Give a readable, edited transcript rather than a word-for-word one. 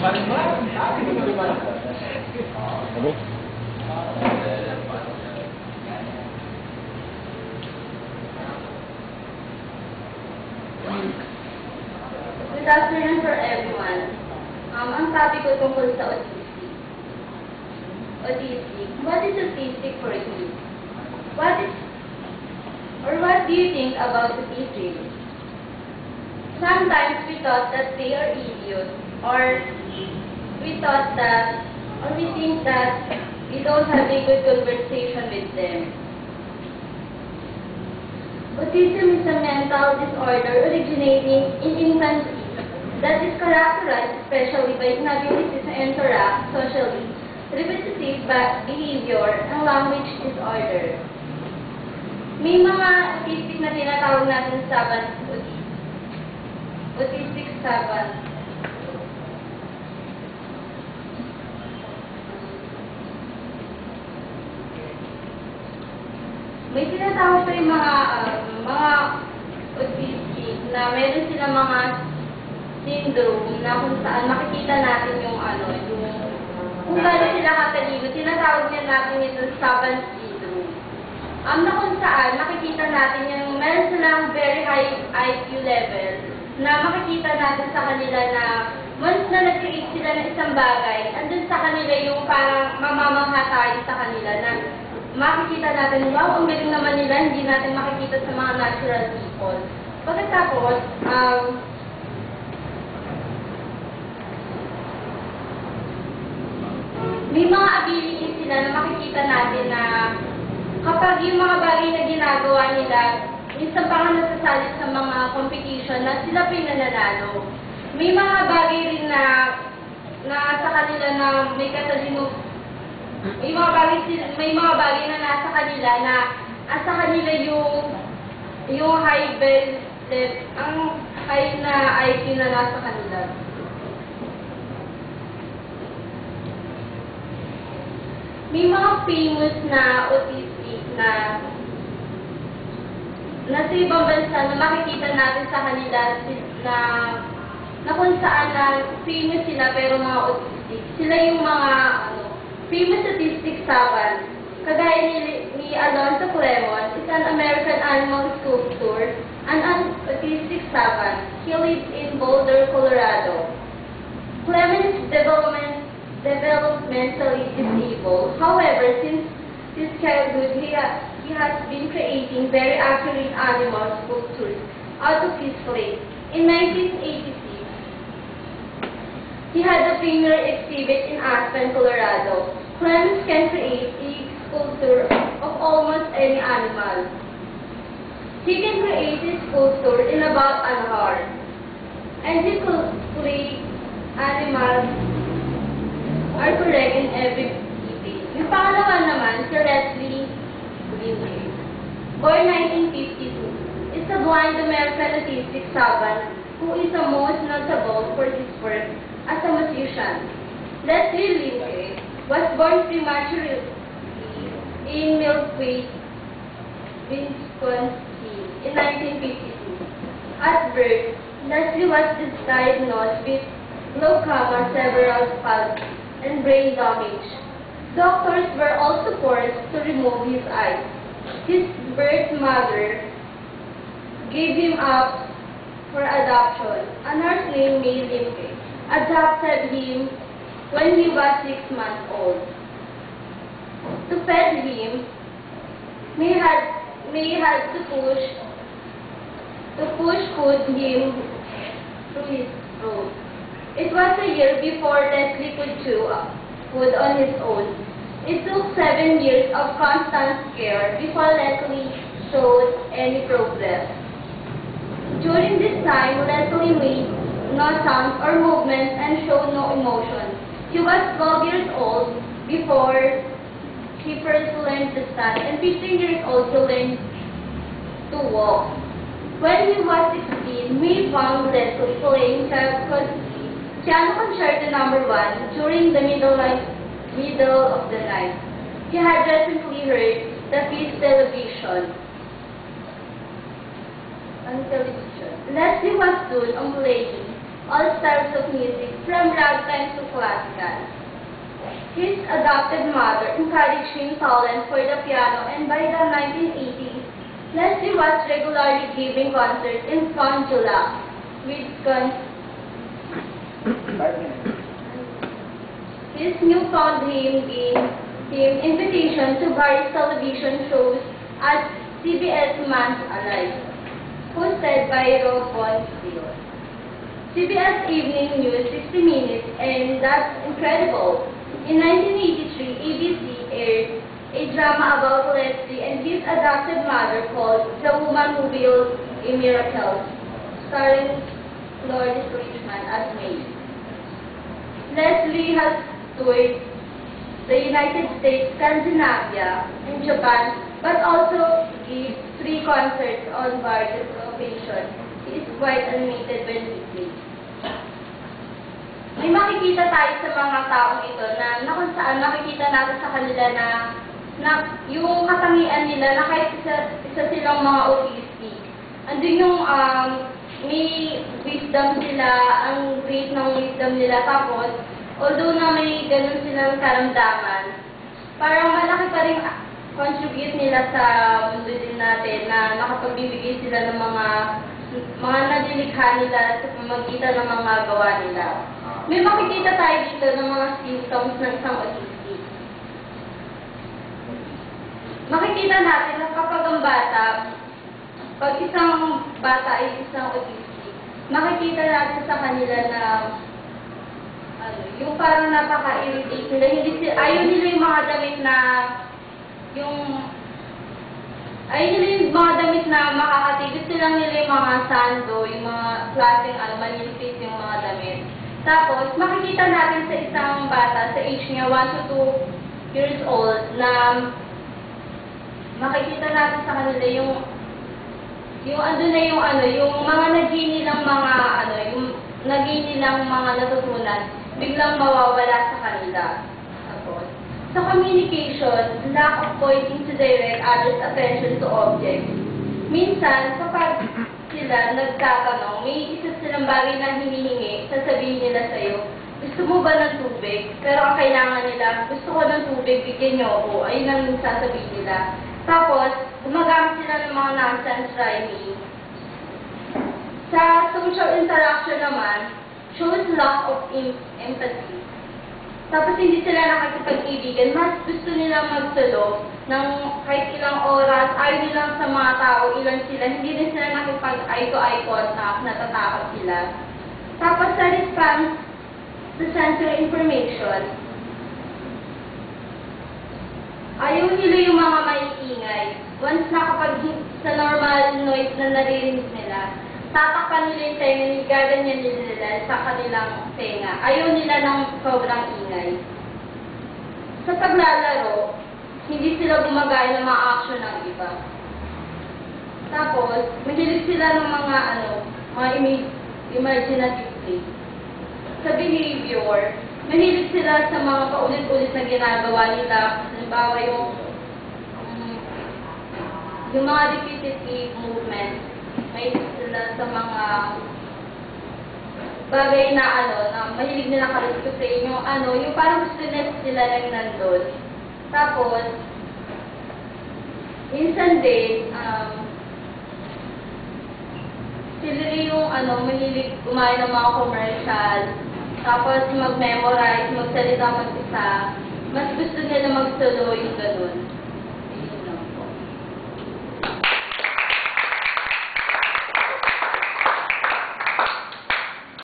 Good afternoon for everyone. Ang topic ko tungkol sa autistic. Autistic. What is autistic for you? What do you think about autistic? Sometimes we thought that they are idiots, or we think that we don't have a good conversation with them. Autism is a mental disorder originating in infancy that is characterized especially by inability to interact socially, repetitive behavior, and language disorder. May mga autistic na tinatawag natin sa autistic savant. May tinatawag pa yung mga autistic na meron silang mga syndrome na kung saan makikita natin yung kung gano'n sila katalino, tinatawag niya natin ito savant syndrome. Na kung saan makikita natin yung meron silang very high IQ level na makikita natin sa kanila na once na nag-create sila ng isang bagay, andun sa kanila yung parang mamamangha tayo sa kanila na makikita natin, wow, ang galing naman nila, hindi natin makikita sa mga natural people. Pagkatapos, may mga abilities sila na makikita natin na kapag yung mga bagay na ginagawa nila, minsan pa nga nasasalit sa mga competition na sila pa yung nananalo. May mga bagay rin na sa kanila na may katalino, may mga bagay na nasa kanila na sa kanila yung high level, ang high na IQ na nasa kanila. May mga famous na autistic na sa ibang bansa na makikita natin sa kanila na kung saan na famous sila pero mga autistic. Sila yung mga famous autistic savant. Kagaya ni Alonzo Clemons, is an American animal sculptor and an autistic savant. He lives in Boulder, Colorado. Clemons is developmentally disabled. However, since his childhood, he has been creating very accurate animal sculptures out of his clay. In 1986, he had a premier exhibit in Aspen, Colorado. Clemons can create a sculpture of almost any animal. He can create a sculpture in about an hour. And he could create animals are correct in every detail. Yung pangalawa naman, si Leslie Lindsay. Born 1952, is a blind American autistic savant who is the most notable for his work as a musician. Leslie Lindsay was born prematurely in Milwaukee, Wisconsin in 1952. At birth, Leslie was diagnosed with glaucoma, cerebral palsy, and brain damage. Doctors were also forced to remove his eyes. His birth mother gave him up for adoption. A nurse named May Limke adopted him when he was 6 months old. To feed him, May had to push food him through his throat. It was a year before Leslie could chew food on his own. It took 7 years of constant care before Leslie showed any progress. During this time, Leslie made no sounds or movements and showed no emotion. He was 12 years old before he first learned to stand, and 15 years old he learned to walk. When he was 16, May found Leslie playing Piano Concerto No. 1 during the middle of the night. He had recently heard the piece television. Leslie was soon on playing all styles of music, from ragtime to classical. His adopted mother encouraged him talent for the piano, and by the 1980s, Leslie was regularly giving concerts in Conjula, Wisconsin. His newfound fame gained him invitation to various television shows at CBS Man's Alive, hosted by Rob Von Steele. CBS Evening News 60 Minutes, and That's Incredible. In 1983, ABC aired a drama about Leslie and his adopted mother called The Woman Who Built a Miracle, starring Lourdes Richman as May. Leslie has toured the United States, Scandinavia, and Japan, but also gave 3 concerts on various occasions. He is quite animated when he plays. May makikita tayo sa mga taong ito na kung saan makikita natin sa kanila na yung katangian nila na kahit isa silang mga autistic. Andun yung may wisdom sila, ang great ng wisdom nila. Tapos, although na may ganun silang karamdaman, parang malaki pa rin contribute nila sa mundo din natin na nakapagbibigay sila ng mga nadilikha nila sa pamagitan ng mga gawa nila. May makikita tayo dito ng mga symptoms ng isang autistic. Makikita natin na kapag ang bata, pag isang bata ay isang autistic, makikita natin sa kanila na yung parang napaka-irritate nila. Ayaw nila yung mga damit na makakati. Gusto lang nila yung mga sando, yung mga klaseng manilipis yung mga damit. Tapos, makikita natin sa isang bata, sa age niya, 1 to 2 years old, na makikita natin sa kanila yung mga nag-gain nilang mga natutunan, biglang mawawala sa kanila. Tapos, sa communication, lack of pointing to direct others' attention to objects. Minsan, kapag sila nagtatanong, may isa silang bagay na hinihingi, sasabihin nila sa'yo, gusto mo ba ng tubig? Pero ang kailangan nila, gusto ko ng tubig, bigyan niyo ako. Ayun ang sasabihin nila. Tapos, gumagamit sila ng mga nonsense rhyming. Sa social interaction naman, shows lack of empathy. Tapos hindi sila nakikipag-ibigan, mas gusto nilang magtulo ng kahit ilang oras, ayaw nilang sa mga tao, ilan sila, hindi rin sila nakipag-eye-to-eye contact, natatakot sila. Tapos sa response to sensory information, ayaw nila yung mga maiingay. Once nakapag sa normal noise na naririnig nila, tatakpan nila yung tenga, gaganyan nila sa kanilang tenga. Ayaw nila ng sobrang ingay. Sa paglalaro, hindi sila gumagaya ng mga action ng iba. Tapos, mahilig sila ng mga imaginative things. Sa behavior, mahilig sila sa mga paulit-ulit na ginagawa nila. Halimbawa, yung mga repetitive movements. May sila sa mga bagay na mahilig nila kalutusin, yung parang gusto nila lang nandun. Tapos, minsan din, sila yung mahilig kumain ng mga commercial, tapos mag-memorize, magsalita mag-isa, mas gusto nila mag-solo yung ganun.